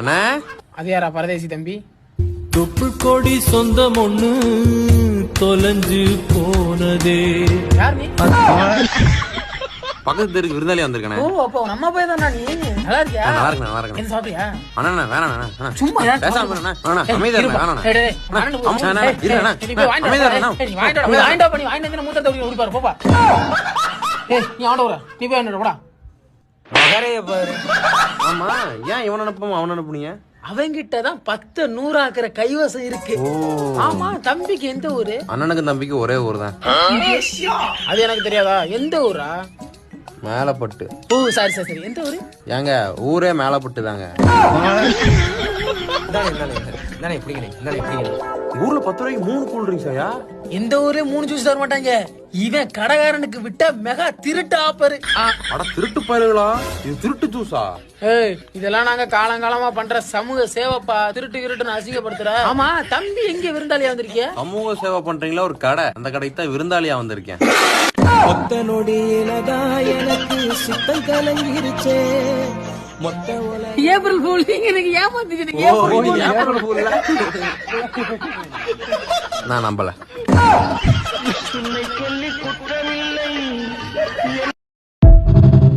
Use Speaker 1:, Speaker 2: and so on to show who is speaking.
Speaker 1: அண்ணா
Speaker 2: அது யாரா பரதேசி தம்பி?
Speaker 3: தொப்புள் கொடி சொந்தம் ஒண்ணு தொலைஞ்சு போனதே.
Speaker 2: யார் நீ?
Speaker 1: பக்கத்து தெருக்கு விருந்தாளி வந்திருக்கேன்.
Speaker 2: ஓ அப்போ நம்ம போய் தானா நீ? நல்லா இருக்கியா?
Speaker 1: நல்லா இருக்கேன் நல்லா இருக்கேன்.
Speaker 2: என்ன சாப்பிட்டியா?
Speaker 1: அண்ணா வேணாண்ணா
Speaker 2: சும்மா
Speaker 1: பேசாம அண்ணா அமைதியா இருங்க வேணாண்ணா.
Speaker 2: நீ போய் வாங்கிட்டு பண்ணி வாங்கிட்டு மூத்த தோடி ஓடி பாரு போப்பா. ஏய் நீ ஆண்ட வர நீ போய் ஆண்ட போடா.
Speaker 1: மகரைய பாரு. ஆமா ஏன் இவன் அனுப்பவும் அவன் அனுப்புனீங்க?
Speaker 2: அவங்கிட்டதான் 10 100 ஆக்குற கைவசம் இருக்கு. ஆமா தம்பிக்கு எந்த ஊரு?
Speaker 1: அண்ணனுக்கு தம்பிக்கு ஒரே ஊர் தான்.
Speaker 2: அது எனக்கு தெரியாதா? எந்த ஊரா?
Speaker 1: மேலப்பட்டு.
Speaker 2: ஓ சரி சரி சரி எந்த ஊரு?
Speaker 1: ஏங்க ஊரே மேலப்பட்டு தாங்க. ஊர்ல 10 ரூபாய்க்கு 3 கூல் ட்ரிங்க்ஸாயா?
Speaker 2: எந்த ஊரே 3 ஜூஸ் தர மாட்டாங்க. இவன் கடைக்காரனுக்கு விட்ட மெகா திருட்டு ஆப்பரு.
Speaker 1: அட திருட்டு பயலுகளா? இது திருட்டு ஜூஸா?
Speaker 2: ஏய் இதெல்லாம் நாங்க காலங்காலமா பண்ற சமூக சேவைப்பா. திருட்டு கிருட்டுன்னு அசிங்கப்படுத்துற. ஆமா தம்பி எங்க விருந்தாளியா வந்திருக்கிய?
Speaker 1: சமூக சேவை பண்றீங்களா ஒரு கடை, அந்த கடைக்கு தான் விருந்தாளியா வந்திருக்கேன்.
Speaker 3: மொத்த நொடியிலதான் எனக்கு சித்தம் கலங்கிருச்சே. மொத்த
Speaker 2: ஏப்ரல் ஃபூல் நீங்க ஏமாத்திட்டீங்க.
Speaker 1: நான் நம்பல.